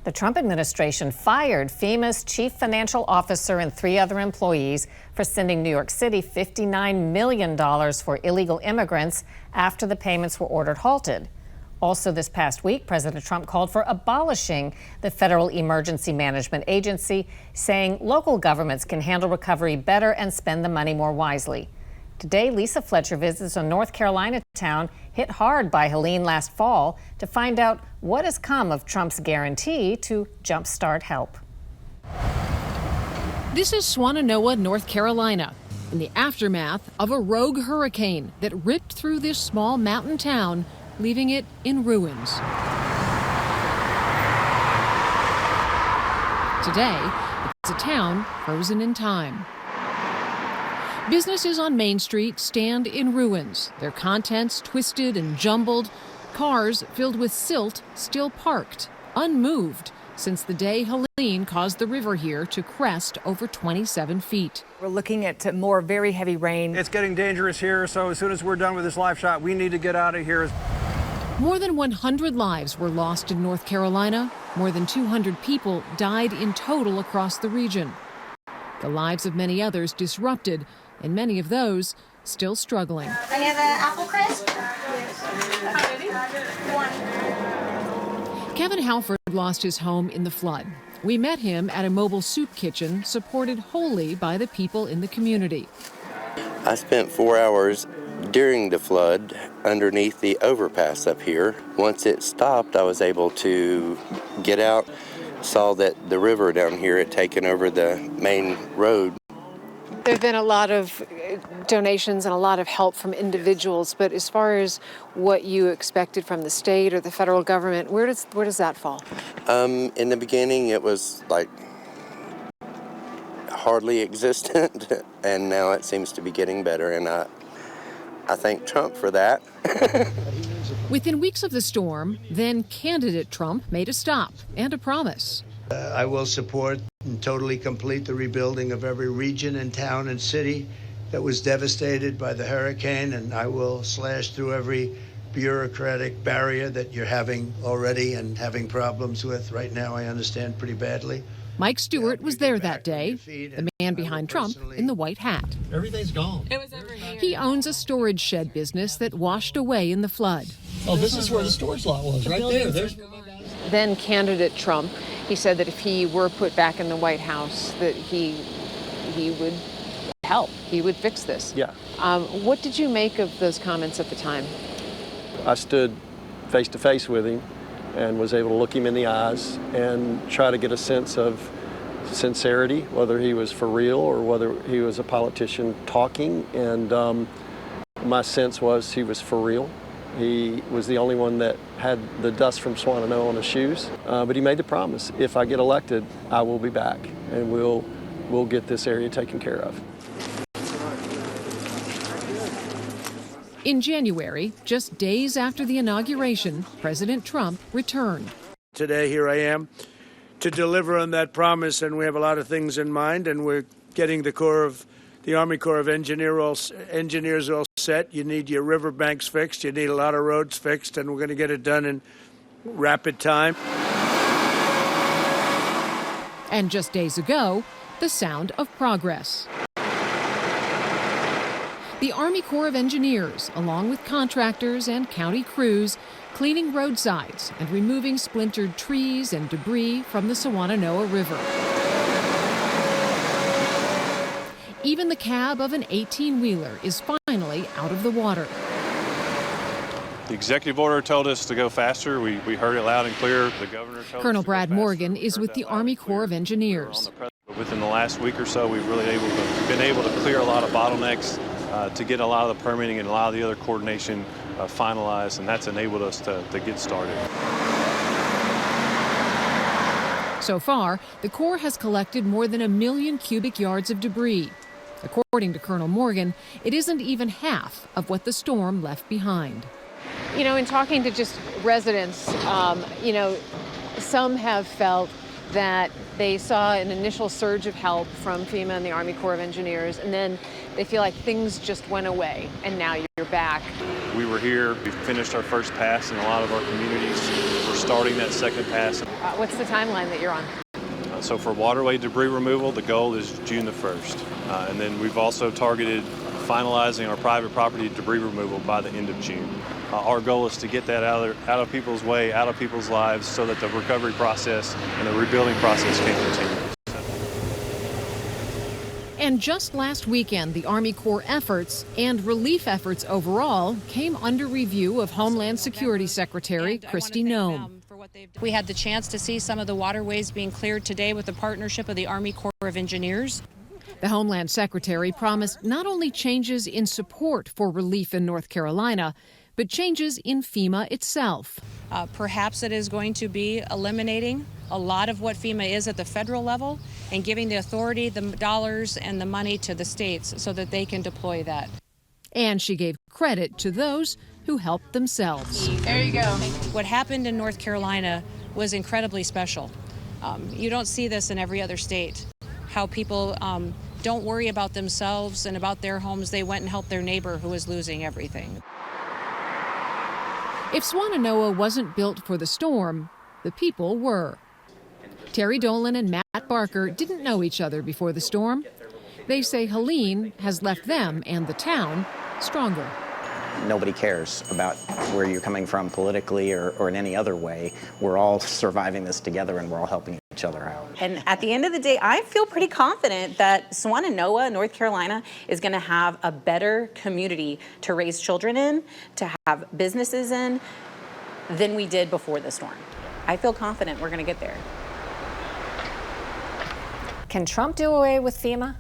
The Trump administration fired FEMA's chief financial officer and 3 other employees for sending New York City $59 million for illegal immigrants after the payments were ordered halted. Also this past week, President Trump called for abolishing the Federal Emergency Management Agency, saying local governments can handle recovery better and spend the money more wisely. Today, Lisa Fletcher visits a North Carolina town hit hard by Helene last fall to find out what has come of Trump's guarantee to jumpstart help. This is Swannanoa, North Carolina, in the aftermath of a rogue hurricane that ripped through this small mountain town, leaving it in ruins. Today, it's a town frozen in time. Businesses on Main Street stand in ruins, their contents twisted and jumbled, cars filled with silt still parked, unmoved, since the day Helene caused the river here to crest over 27 feet. We're looking at more very heavy rain. It's getting dangerous here, so as soon as we're done with this live shot, we need to get out of here. More than 100 lives were lost in North Carolina. More than 200 people died in total across the region. The lives of many others disrupted, and many of those still struggling. I have an apple crisp. One. Kevin Halford lost his home in the flood. We met him at a mobile soup kitchen supported wholly by the people in the community. I spent 4 hours during the flood underneath the overpass up here. Once it stopped, I was able to get out, saw that the river down here had taken over the main road. There have been a lot of donations and a lot of help from individuals, but as far as what you expected from the state or the federal government, where does that fall? In the beginning, it was like hardly existent, and now it seems to be getting better, and I thank Trump for that. Within weeks of the storm, then candidate Trump made a stop and a promise. I will support and totally complete the rebuilding of every region and town and city that was devastated by the hurricane, and I will slash through every bureaucratic barrier that you're having already and having problems with right now, I understand pretty badly. Mike Stewart was there that day, the man behind Trump in the white hat. Everything's gone. It was over here. He owns a storage shed business that washed away in the flood. Oh, this is where the storage lot was, right there. There's... Then candidate Trump, he said that if he were put back in the White House, that he would help, he would fix this. Yeah. What did you make of those comments at the time? I stood face to face with him and was able to look him in the eyes and try to get a sense of sincerity, whether he was for real or whether he was a politician talking. And my sense was he was for real. He was the only one that had the dust from Swannanoa on his shoes. But he made the promise, if I get elected, I will be back and we'll get this area taken care of. In January, just days after the inauguration, President Trump returned. Today, here I am to deliver on that promise, and we have a lot of things in mind, and we're getting the Army Corps of Engineers all set. You need your riverbanks fixed, you need a lot of roads fixed, and we're going to get it done in rapid time. And just days ago, the sound of progress. The Army Corps of Engineers, along with contractors and county crews, cleaning roadsides and removing splintered trees and debris from the Swannanoa River. Even the cab of an 18-wheeler is finally out of the water. The executive order told us to go faster. We heard it loud and clear. The governor told Colonel us to go Brad faster. Morgan is with the Army Corps of Engineers. Within the last week or so, we've really been able to clear a lot of bottlenecks to get a lot of the permitting and a lot of the other coordination finalized, and that's enabled us to get started. So far, the Corps has collected more than 1 million cubic yards of debris. According to Colonel Morgan, it isn't even half of what the storm left behind. You know, in talking to just residents, some have felt that they saw an initial surge of help from FEMA and the Army Corps of Engineers, and then they feel like things just went away, and now you're you're back. We were here, we finished our first pass in a lot of our communities. We're starting that second pass. What's the timeline that you're on? So for waterway debris removal, the goal is June the 1st. And then we've also targeted finalizing our private property debris removal by the end of June. Our goal is to get that out of people's way, out of people's lives, so that the recovery process and the rebuilding process can continue. And just last weekend, the Army Corps efforts and relief efforts overall came under review of Homeland Security Secretary Kristi Noem. We had the chance to see some of the waterways being cleared today with the partnership of the Army Corps of Engineers. The Homeland Secretary promised not only changes in support for relief in North Carolina, but changes in FEMA itself. Perhaps it is going to be eliminating a lot of what FEMA is at the federal level and giving the authority, the dollars, and the money to the states so that they can deploy that. And she gave credit to those who helped themselves. There you go. What happened in North Carolina was incredibly special. You don't see this in every other state, how people don't worry about themselves and about their homes. They went and helped their neighbor who was losing everything. If Swannanoa wasn't built for the storm, the people were. Terry Dolan and Matt Barker didn't know each other before the storm. They say Helene has left them and the town stronger. Nobody cares about where you're coming from politically or in any other way. We're all surviving this together and we're all helping each other out. And at the end of the day, I feel pretty confident that Swannanoa, North Carolina, is going to have a better community to raise children in, to have businesses in, than we did before the storm. I feel confident we're going to get there. Can Trump do away with FEMA?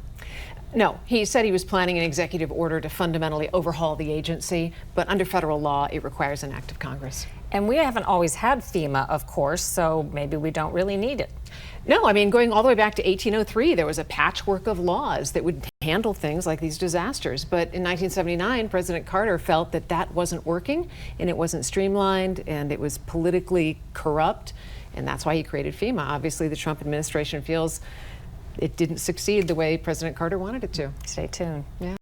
No, he said he was planning an executive order to fundamentally overhaul the agency, but under federal law, it requires an act of Congress. And we haven't always had FEMA, of course, so maybe we don't really need it. No, I mean, going all the way back to 1803, there was a patchwork of laws that would handle things like these disasters. But in 1979, President Carter felt that that wasn't working, and it wasn't streamlined, and it was politically corrupt, and that's why he created FEMA. Obviously, the Trump administration feels it didn't succeed the way President Carter wanted it to. Stay tuned. Yeah.